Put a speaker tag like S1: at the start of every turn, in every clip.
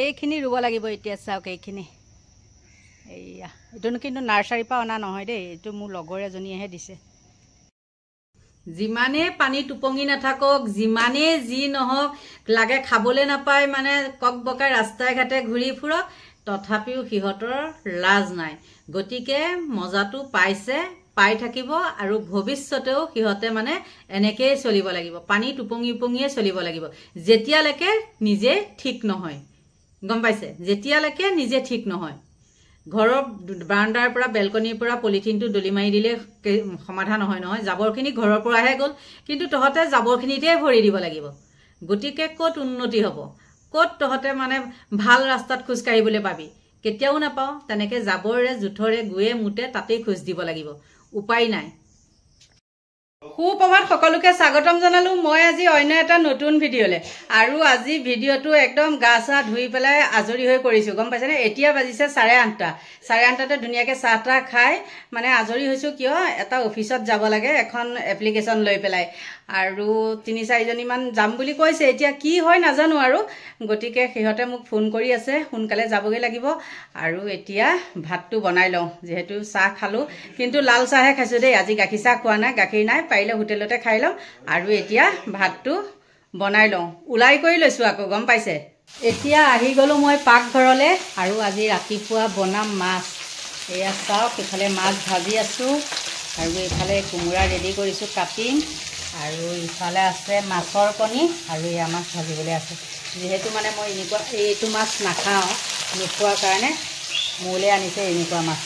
S1: এইখিনি ৰুব লাগিব এতিয়া চাওক এইখিনি এইয়া এইটো কিন্তু নাৰ্চাৰীৰ পৰা অনা নহয় দেই এইটো মোৰ লগৰ এজনীয়েহে দিছে যিমানে পানী টুপঙি নাথাকক যিমানে যি নহওক লাগে খাবলৈ নাপায় মানে কক বকাই ৰাস্তাই ঘাটে ঘূৰি ফুৰক তথাপিও সিহঁতৰ লাজ নাই গতিকে মজাটো পাইছে পাই থাকিব আৰু ভৱিষ্যতেও সিহঁতে মানে এনেকেই চলিব লাগিব পানী টুপঙি টুপঙিয়ে চলিব লাগিব যেতিয়ালৈকে নিজে ঠিক নহয় গম পাইছে যেতিয়ালৈকে নিজে ঠিক নহয় ঘৰৰ বাৰান্দাৰ পৰা বেলকনিৰ পৰা পলিথিনটো দলি মাৰি দিলে সমাধান নহয় জাবৰখিনি ঘৰৰ পৰাহে গ'ল কিন্তু তহঁতে জাবৰখিনিতে ভৰি দিব লাগিব গতিকে ক'ত উন্নতি হ'ব ক'ত তহঁতে মানে ভাল ৰাস্তাত খোজ কাঢ়িবলৈ পাবি কেতিয়াও নাপাও তেনেকে জাবৰে জুথৰে গুয়ে মুতে তাতেই খোজ দিব লাগিব উপায় নাই সুপ্ৰভাত সকলোকে স্বাগতম জনালো মই আজি অন্য এটা নতুন ভিডিঅ'লে আৰু আজি ভিডিঅ'টো একদম গা চা ধুই পেলাই আজৰি হৈ পৰিছো গম পাইছেনে এতিয়া বাজিছে 8:30 ধুনীয়াকৈ চাহ তাহ খাই মানে আজৰি হৈছো কিয় এটা অফিচত যাব লাগে এখন এপ্লিকেশ্যন লৈ পেলাই আৰু 3-4 জনীমান যাম বুলি কৈছে এতিয়া কি হয় নাজানো আৰু গতিকে সিহঁতে মোক ফোন কৰি আছে সোনকালে যাবগৈ লাগিব আৰু এতিয়া ভাতটো বনাই লওঁ যেহেতু চাহ খালো কিন্তু লাল চাহহে খাইছো দেই আজি গাখীৰ চাহ খোৱা নাই গাখীৰ নাই পাৰিলে হোটেলতে খাই লওঁ আৰু এতিয়া ভাতটো বনাই লওঁ উলাই কৰি লৈছো আকৌ গম পাইছে এতিয়া আহি গলো মই পাকঘৰলে আৰু আজি ৰাতিপুৱা বনাম মাছ এয়া চাওক ইফালে মাছ ভাজি আছো আৰু ইফালে কোমোৰা ৰেডি কৰিছো কাটিং আৰু ইফালে আছে মাছৰ কণী আৰু এয়া মাছ ভাজিবলৈ আছে যেহেতু মানে মই এনেকুৱা এইটো মাছ নাখাওঁ নোখোৱাৰ কাৰণে মোলৈ আনিছে এনেকুৱা মাছ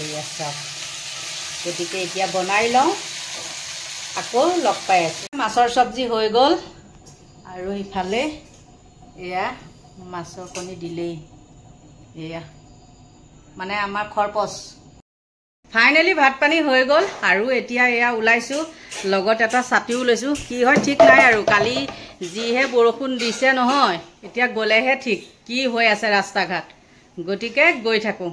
S1: এয়া চাওক গতিকে এতিয়া বনাই লওঁ আকৌ লগ পাই আছো মাছৰ চব্জি হৈ গ'ল আৰু ইফালে এয়া মাছৰ কণী দিলেই এয়া মানে আমাৰ খৰপচ ফাইনেলি ভাত পানী হৈ গ'ল আৰু এতিয়া এয়া ওলাইছো লগত এটা ছাতিও লৈছো কি হয় ঠিক নাই আৰু কালি যিহে বৰষুণ দিছে নহয় এতিয়া গ'লেহে ঠিক কি হৈ আছে ৰাস্তা ঘাট গতিকে গৈ থাকো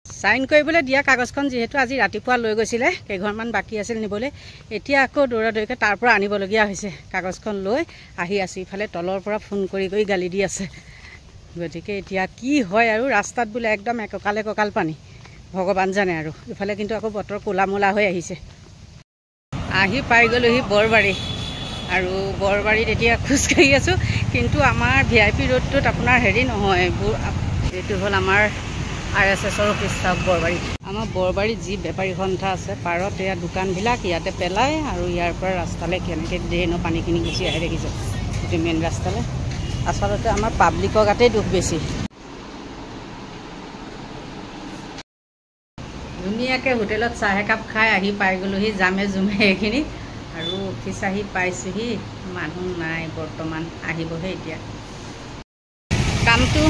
S1: সাইন কৰিবলৈ দিয়া কাগজখন যেহেতু আজি ৰাতিপুৱা লৈ গৈছিলে কেইঘৰমান বাকি আছিল নিবলৈ এতিয়া আকৌ দৌৰা দৌৰিকে তাৰ পৰা আনিবলগীয়া হৈছে কাগজখন লৈ আহি আছো ইফালে তলৰ পৰা ফোন কৰি কৰি গালি দি আছে গতিকে এতিয়া কি হয় আৰু ৰাস্তাত বোলে একদম এককাল পানী ভগৱান জানে আৰু ইফালে কিন্তু আকৌ বতৰ কোলা মোলা হৈ আহিছে আহি পাই গ'লোহি বৰবাৰী আৰু বৰবাৰীত এতিয়া খোজকাঢ়ি আছো কিন্তু আমাৰ VIP ৰোডটোত আপোনাৰ হেৰি নহয় এইটো হ'ল আমাৰ RSSৰ অফিচ চাওক বৰবাৰী আমাৰ বৰবাৰীত যি বেপাৰী সন্থা আছে পাৰত এয়া দোকানবিলাক ইয়াতে পেলাই আৰু ইয়াৰ পৰা ৰাস্তালৈ কেনেকৈ ড্ৰেইনৰ পানীখিনি গুচি আহি দেখিছে এইটো মেইন ৰাস্তালৈ আচলতে আমাৰ পাব্লিকৰ গাতেই দুখ বেছি ধুনীয়াকৈ হোটেলত চাহ একাপ খাই আহি পাই গ'লোহি জামে জুমে এইখিনি আৰু অফিচ আহি পাইছোহি মানুহ নাই বৰ্তমান আহিবহে এতিয়া কামটো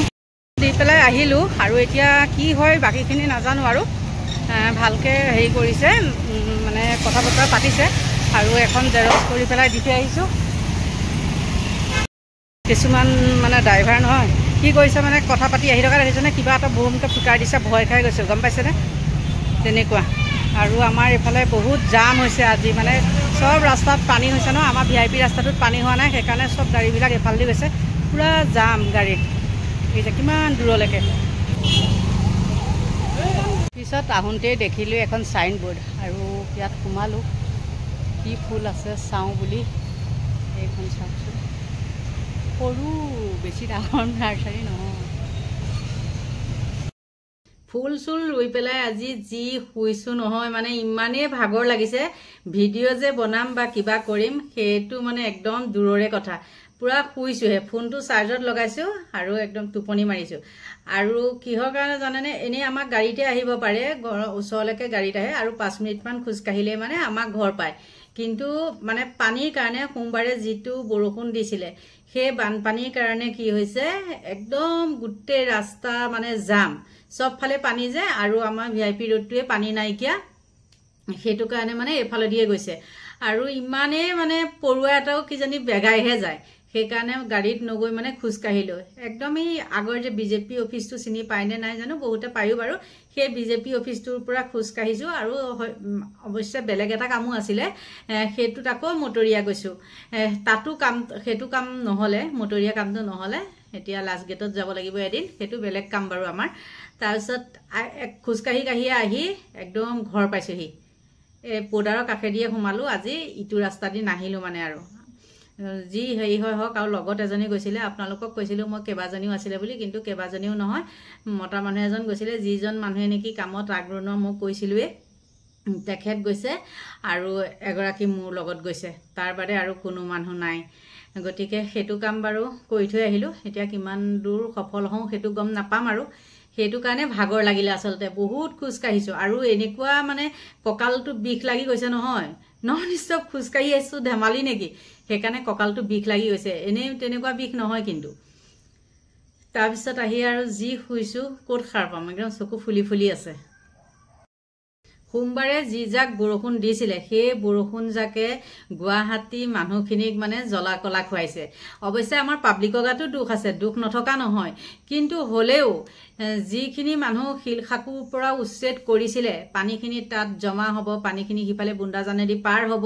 S1: দি পেলাই আহিলোঁ আৰু এতিয়া কি হয় বাকীখিনি নাজানো আৰু ভালকৈ হেৰি কৰিছে মানে কথা বতৰা পাতিছে আৰু এখন জেৰক্স কৰি পেলাই দি থৈ আহিছোঁ কিছুমান মানে ড্ৰাইভাৰ নহয় কি কৰিছে মানে কথা পাতি আহি থকা দেখিছেনে কিবা এটা বুমকৈ ফুটাই দিছে ভয় খাই গৈছে গম পাইছেনে তেনেকুৱা আৰু আমাৰ এইফালে বহুত জাম হৈছে আজি মানে সব ৰাস্তাত পানী হৈছে ন আমাৰ VIP ৰাস্তাটোত পানী হোৱা নাই সেইকাৰণে সব গাড়ীবিলাক এফালেদি গৈছে পুৰা জাম গাড়ী এই যে কিমান দূৰলৈকে পিছত আহোঁতেই দেখিলোঁ এখন চাইন বোৰ্ড আৰু ইয়াত সোমালোঁ কি ফুল আছে চাওঁ বুলি এইখন চাওকচোন সৰু বেছি ডাঙৰ নাৰ্চাৰী নহয় ফুল চুল ৰুই পেলাই আজি যি শুইছো নহয় মানে ইমানেই ভাগৰ লাগিছে ভিডিঅ' যে বনাম বা কিবা কৰিম সেইটো মানে একদম দূৰৰে কথা পুৰা শুইছোহে ফোনটো চাৰ্জত লগাইছো আৰু একদম টোপনি মাৰিছো আৰু কিহৰ কাৰণে জানেনে এনেই আমাক গাড়ীতে আহিব পাৰে ঘৰৰ ওচৰলৈকে গাড়ীত আহে আৰু 5 মিনিটমান খোজ কাঢ়িলে মানে আমাক ঘৰ পায় কিন্তু মানে পানীৰ কাৰণে সোমবাৰে যিটো বৰষুণ দিছিলে সেই বানপানীৰ কাৰণে কি হৈছে একদম গোটেই ৰাস্তা মানে জাম সব ফালে পানী যে আৰু আমাৰ VIP ৰোডটোৱে পানী নাইকিয়া সেইটো কাৰণে মানে এফালে দিয়ে গৈছে আৰু ইমানে মানে পৰুৱা এটাও কিজানি বেগাইহে যায় সেইকাৰণে গাড়ীত নগৈ মানে খোজকাঢ়িলোঁ একদমেই আগৰ যে বিজেপি অফিচটো চিনি পায়নে নাই জানো বহুতে পায়ো বাৰু সেই বিজেপি অফিচটোৰ পৰা খোজকাঢ়িছোঁ আৰু অৱশ্যে বেলেগ এটা কামো আছিলে সেইটোত আকৌ মটৰীয়া গৈছোঁ তাতো সেইটো কাম নহ'লে মটৰীয়া কামটো নহ'লে এতিয়া লাষ্ট গেটত যাব লাগিব এদিন সেইটো বেলেগ কাম বাৰু আমাৰ তাৰপিছত খোজকাঢ়ি আহি একদম ঘৰ পাইছোঁহি পৌদাৰৰ কাষেদিয়ে সোমালোঁ আজি ইটো ৰাস্তা দি নাহিলোঁ মানে আৰু যি হেৰি হয় হওক আৰু লগত এজনী গৈছিলে আপোনালোকক কৈছিলোঁ মই কেইবাজনীও আছিলে বুলি কিন্তু কেইবাজনীও নহয় মতা মানুহ এজন গৈছিলে যিজন মানুহে নেকি কামত আগৰণুৱা মই কৈছিলোঁৱেই তেখেত গৈছে আৰু এগৰাকী মোৰ লগত গৈছে তাৰ বাদে আৰু কোনো মানুহ নাই গতিকে সেইটো কাম বাৰু কৰি থৈ আহিলোঁ এতিয়া কিমান দূৰ সফল হওঁ সেইটো গম নাপাম আৰু সেইটো কাৰণে ভাগৰ লাগিলে আচলতে বহুত খোজকাঢ়িছোঁ আৰু এনেকুৱা মানে কঁকালটো বিষ লাগি গৈছে নহয় নিশ্চয় খোজকাঢ়ি আহিছোঁ ধেমালি নেকি সেইকাৰণে কঁকালটো বিষ লাগি গৈছে এনেই তেনেকুৱা বিষ নহয় কিন্তু তাৰপিছত আহি আৰু যি শুইছোঁ ক'ত সাৰ পাম একদম চকু ফুলি আছে সোমবাৰে যি জাক বৰষুণ দিছিলে সেই বৰষুণ জাকে গুৱাহাটী মানুহখিনিক মানে জ্বলা কলা খুৱাইছে অৱশ্যে আমাৰ পাব্লিকৰ গাতো দুখ আছে দুখ নথকা নহয় কিন্তু হ'লেও যিখিনি মানুহ শিলখাকুৰ পৰা উচ্ছেদ কৰিছিলে পানীখিনি তাত জমা হ'ব পানীখিনি সিফালে বুন্দাজানেদি পাৰ হ'ব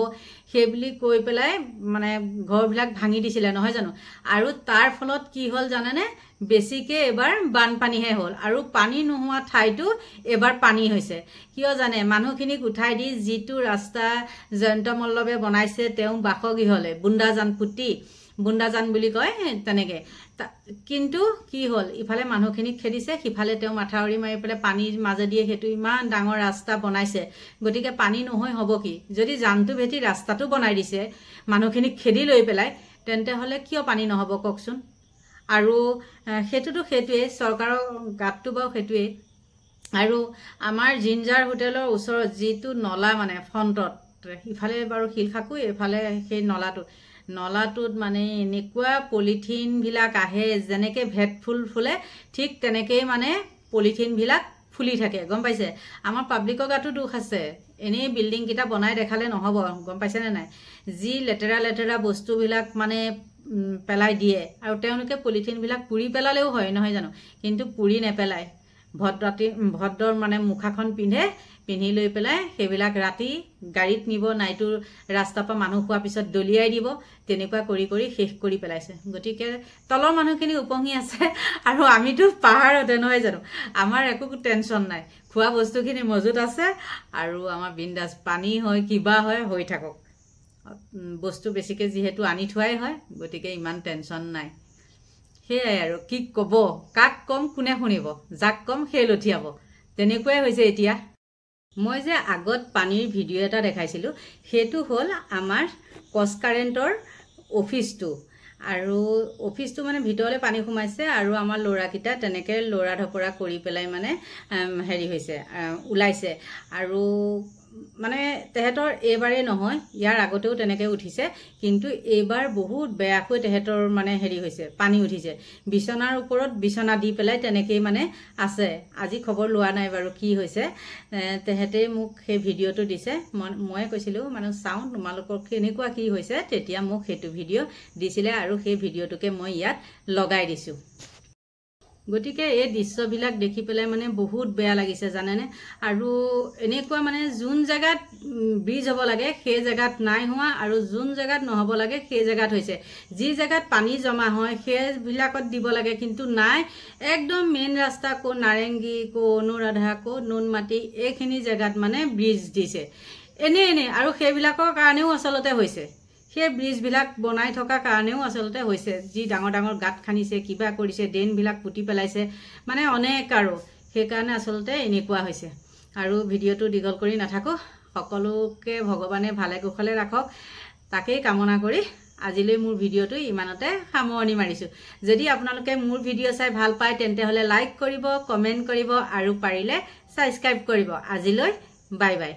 S1: সেই বুলি কৈ পেলাই মানে ঘৰবিলাক ভাঙি দিছিলে নহয় জানো আৰু তাৰ ফলত কি হ'ল জানেনে বেছিকে এবাৰ বানপানীহে হ'ল আৰু পানী নোহোৱা ঠাইতো এবাৰ পানী হৈছে কিয় জানে মানুহখিনিক উঠাই দি যিটো ৰাস্তা জয়ন্ত মল্লবে বনাইছে তেওঁ বাসগৃহলে বুন্দাজান পুতি বুন্দাজান বুলি কয় তেনেকে কিন্তু কি হ'ল ইফালে মানুহখিনিক খেদিছে সিফালে তেওঁ মাথাউৰি মাৰি পেলাই পানীৰ মাজেদিয়ে সেইটো ইমান ডাঙৰ ৰাস্তা বনাইছে গতিকে পানী নহয় হ'ব কি যদি জানটো ভেটি ৰাস্তাটো বনাই দিছে মানুহখিনিক খেদি লৈ পেলাই তেন্তে হ'লে কিয় পানী নহ'ব কওকচোন আৰু সেইটোৱে চৰকাৰৰ গাতটো বাৰু সেইটোৱে আৰু আমাৰ জিঞ্জাৰ হোটেলৰ ওচৰত যিটো নলা মানে ফ্ৰণ্টত ইফালে বাৰু শিলখাকু এফালে সেই নলাটোত মানে এনেকুৱা পলিথিনবিলাক আহে যেনেকৈ ভেট ফুল ফুলে ঠিক তেনেকেই মানে পলিথিনবিলাক ফুলি থাকে গম পাইছে আমাৰ পাব্লিকৰ গাতো দুখ আছে এনেই বিল্ডিংকেইটা বনাই দেখালে নহ'ব গম পাইছেনে নাই যি লেতেৰা বস্তুবিলাক মানে পেলাই দিয়ে আৰু তেওঁলোকে পলিথিনবিলাক পুৰি পেলালেও হয় নহয় জানো কিন্তু পুৰি নেপেলায় ভদ্ৰৰ মানে মুখাখন পিন্ধি লৈ পেলাই সেইবিলাক ৰাতি গাড়ীত নিব নাইটো ৰাস্তাৰ পৰা মানুহ খোৱাৰ পিছত দলিয়াই দিব তেনেকুৱা কৰি শেষ কৰি পেলাইছে গতিকে তলৰ মানুহখিনি উপঙি আছে আৰু আমিতো পাহাৰতে নহয় জানো আমাৰ একো টেনশ্যন নাই খোৱা বস্তুখিনি মজুত আছে আৰু আমাৰ বিন্দাছ পানী হয় কিবা হয় হৈ থাকক বস্তু বেছিকে যিহেতু আনি থোৱাই হয় গতিকে ইমান টেনশ্যন নাই সেয়াই আৰু কি ক'ব কাক কম কোনে শুনিব যাক কম সেই লঠিয়াব তেনেকুৱাই হৈছে এতিয়া মই যে আগত পানীৰ ভিডিঅ' এটা দেখাইছিলোঁ সেইটো হ'ল আমাৰ কষ্ট কাৰেণ্টৰ অফিচটো আৰু অফিচটো মানে ভিতৰলৈ পানী সোমাইছে আৰু আমাৰ ল'ৰাকেইটা তেনেকৈ ল'ৰা ঢপৰা কৰি পেলাই মানে হেৰি হৈছে ওলাইছে আৰু মানে তেহেতৰ এইবাৰেই নহয় ইয়াৰ আগতেও তেনেকৈ উঠিছে কিন্তু এইবাৰ বহুত বেয়াকৈ তেহেতৰ মানে হেৰি হৈছে পানী উঠিছে বিছনাৰ ওপৰত বিছনা দি পেলাই তেনেকেই মানে আছে আজি খবৰ লোৱা নাই বাৰু কি হৈছে তেহেতে মোক সেই ভিডিঅ'টো দিছে মই কৈছিলোঁ মানে চাওঁ তোমালোকৰ কেনেকুৱা কি হৈছে তেতিয়া মোক সেইটো ভিডিঅ' দিছিলে আৰু সেই ভিডিঅ'টোকে মই ইয়াত লগাই দিছোঁ গতিকে এই দৃশ্যবিলাক দেখি পেলাই মানে বহুত বেয়া লাগিছে জানেনে আৰু এনেকুৱা মানে যোন জেগাত ব্ৰিজ হ'ব লাগে সেই জেগাত নাই হোৱা আৰু যোন জেগাত নহ'ব লাগে সেই জেগাত হৈছে যি জেগাত পানী জমা হয় সেইবিলাকত দিব লাগে কিন্তু নাই একদম মেইন ৰাস্তা কো নাৰেংগী কো অনুৰাধা কো নুনমাটি এইখিনি জেগাত মানে ব্ৰিজ দিছে এনে আৰু সেইবিলাকৰ কাৰণেও আচলতে হৈছে সেই ব্ৰিজবিলাক বনাই থকা কাৰণেও আচলতে হৈছে যি ডাঙৰ গাঁত খানিছে কিবা কৰিছে ড্ৰেইনবিলাক পুতি পেলাইছে মানে অনেক আৰু সেইকাৰণে আচলতে এনেকুৱা হৈছে আৰু ভিডিঅ'টো দীঘল কৰি নাথাকোঁ সকলোকে ভগৱানে ভালে কুশলে ৰাখক তাকেই কামনা কৰি আজিলৈ মোৰ ভিডিঅ'টো ইমানতে সামৰণি মাৰিছোঁ যদি আপোনালোকে মোৰ ভিডিঅ' চাই ভাল পায় তেন্তে হ'লে লাইক কৰিব কমেণ্ট কৰিব আৰু পাৰিলে ছাবস্ক্ৰাইব কৰিব আজিলৈ বাই বাই